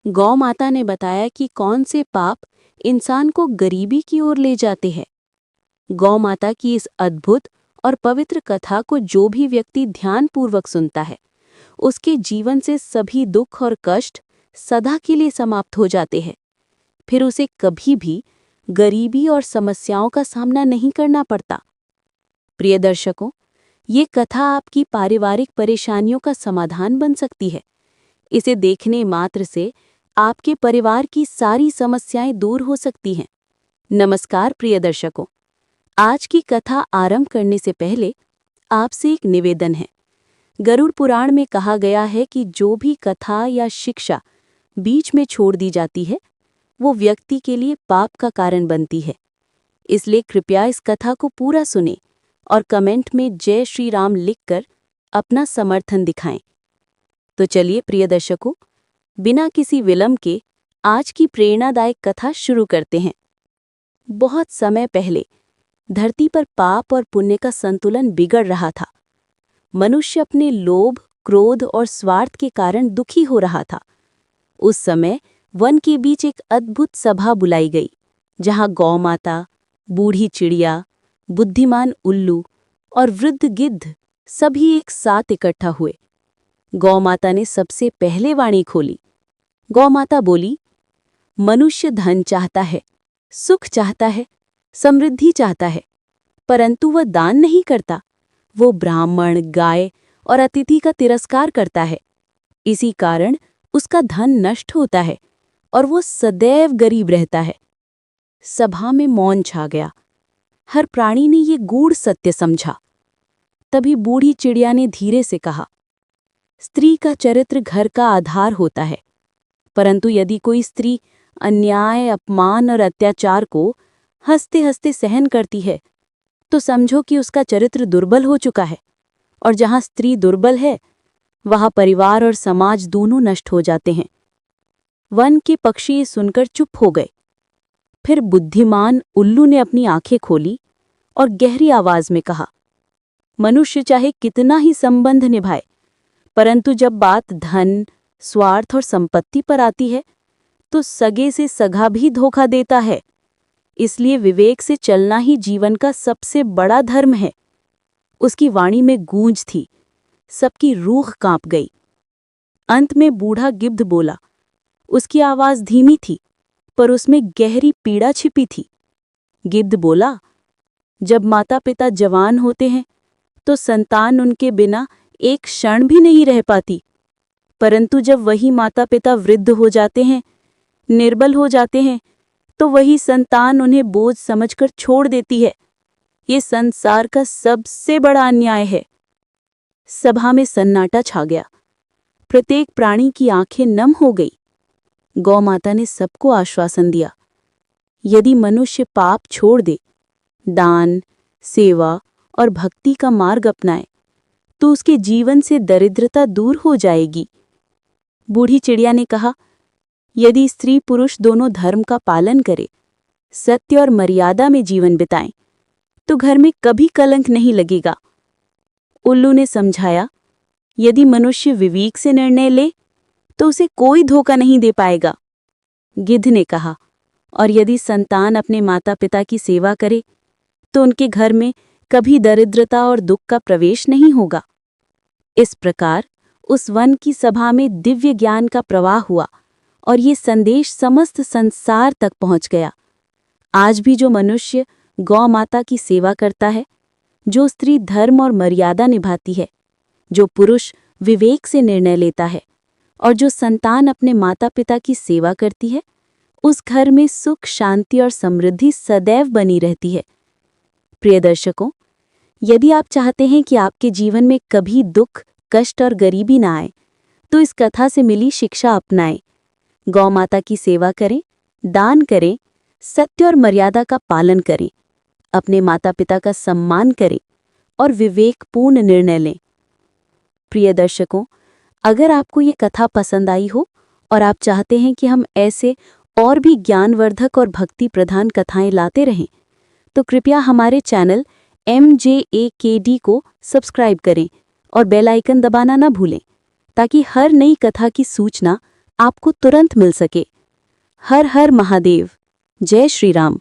गौ माता ने बताया कि कौन से पाप इंसान को गरीबी की ओर ले जाते हैं। गौ माता की इस अद्भुत और पवित्र कथा को जो भी व्यक्ति ध्यानपूर्वक सुनता है, उसके जीवन से सभी दुख और कष्ट सदा के लिए समाप्त हो जाते हैं। फिर उसे कभी भी गरीबी और समस्याओं का सामना नहीं करना पड़ता। प्रिय दर्शकों, ये कथा आपकी पारिवारिक परेशानियों का समाधान बन सकती है। इसे देखने मात्र से आपके परिवार की सारी समस्याएं दूर हो सकती हैं। नमस्कार प्रिय दर्शकों, आज की कथा आरंभ करने से पहले आपसे एक निवेदन है। गरुड़ पुराण में कहा गया है कि जो भी कथा या शिक्षा बीच में छोड़ दी जाती है, वो व्यक्ति के लिए पाप का कारण बनती है। इसलिए कृपया इस कथा को पूरा सुनें और कमेंट में जय श्री राम लिखकर अपना समर्थन दिखाएं। तो चलिए प्रिय दर्शकों, बिना किसी विलंब के आज की प्रेरणादायक कथा शुरू करते हैं। बहुत समय पहले धरती पर पाप और पुण्य का संतुलन बिगड़ रहा था। मनुष्य अपने लोभ, क्रोध और स्वार्थ के कारण दुखी हो रहा था। उस समय वन के बीच एक अद्भुत सभा बुलाई गई, जहां गौ माता, बूढ़ी चिड़िया, बुद्धिमान उल्लू और वृद्ध गिद्ध सभी एक साथ इकट्ठा हुए। गौ माता ने सबसे पहले वाणी खोली। गौ माता बोली, मनुष्य धन चाहता है, सुख चाहता है, समृद्धि चाहता है, परंतु वह दान नहीं करता। वो ब्राह्मण, गाय और अतिथि का तिरस्कार करता है। इसी कारण उसका धन नष्ट होता है और वो सदैव गरीब रहता है। सभा में मौन छा गया। हर प्राणी ने ये गूढ़ सत्य समझा। तभी बूढ़ी चिड़िया ने धीरे से कहा, स्त्री का चरित्र घर का आधार होता है, परंतु यदि कोई स्त्री अन्याय, अपमान और अत्याचार को हंसते हंसते सहन करती है, तो समझो कि उसका चरित्र दुर्बल हो चुका है। और जहां स्त्री दुर्बल है, वहां परिवार और समाज दोनों नष्ट हो जाते हैं। वन के पक्षी ये सुनकर चुप हो गए। फिर बुद्धिमान उल्लू ने अपनी आंखें खोली और गहरी आवाज में कहा, मनुष्य चाहे कितना ही संबंध निभाए, परंतु जब बात धन, स्वार्थ और संपत्ति पर आती है, तो सगे से सगा भी धोखा देता है। इसलिए विवेक से चलना ही जीवन का सबसे बड़ा धर्म है। उसकी वाणी में गूंज थी, सबकी रूह कांप गई। अंत में बूढ़ा गिद्ध बोला। उसकी आवाज धीमी थी, पर उसमें गहरी पीड़ा छिपी थी। गिद्ध बोला, जब माता पिता जवान होते हैं, तो संतान उनके बिना एक क्षण भी नहीं रह पाती, परंतु जब वही माता पिता वृद्ध हो जाते हैं, निर्बल हो जाते हैं, तो वही संतान उन्हें बोझ समझकर छोड़ देती है। ये संसार का सबसे बड़ा अन्याय है। सभा में सन्नाटा छा गया। प्रत्येक प्राणी की आंखें नम हो गई। गौ माता ने सबको आश्वासन दिया, यदि मनुष्य पाप छोड़ दे, दान, सेवा और भक्ति का मार्ग अपनाए, तो उसके जीवन से दरिद्रता दूर हो जाएगी। बूढ़ी चिड़िया ने कहा, यदि स्त्री पुरुष दोनों धर्म का पालन करे, सत्य और मर्यादा में जीवन बिताएं, तो घर में कभी कलंक नहीं लगेगा। उल्लू ने समझाया, यदि मनुष्य विवेक से निर्णय ले, तो उसे कोई धोखा नहीं दे पाएगा। गिद्ध ने कहा, और यदि संतान अपने माता पिता की सेवा करे, तो उनके घर में कभी दरिद्रता और दुख का प्रवेश नहीं होगा। इस प्रकार उस वन की सभा में दिव्य ज्ञान का प्रवाह हुआ और ये संदेश समस्त संसार तक पहुंच गया। आज भी जो मनुष्य गौ माता की सेवा करता है, जो स्त्री धर्म और मर्यादा निभाती है, जो पुरुष विवेक से निर्णय लेता है और जो संतान अपने माता पिता की सेवा करती है, उस घर में सुख, शांति और समृद्धि सदैव बनी रहती है। प्रिय दर्शकों, यदि आप चाहते हैं कि आपके जीवन में कभी दुख, कष्ट और गरीबी ना आए, तो इस कथा से मिली शिक्षा अपनाएं। गौ माता की सेवा करें, दान करें, सत्य और मर्यादा का पालन करें, अपने माता पिता का सम्मान करें और विवेकपूर्ण निर्णय लें। प्रिय दर्शकों, अगर आपको ये कथा पसंद आई हो और आप चाहते हैं कि हम ऐसे और भी ज्ञानवर्धक और भक्ति प्रधान कथाएं लाते रहें, तो कृपया हमारे चैनल MJAKD को सब्सक्राइब करें और बेल आइकन दबाना ना भूलें, ताकि हर नई कथा की सूचना आपको तुरंत मिल सके। हर हर महादेव। जय श्री राम।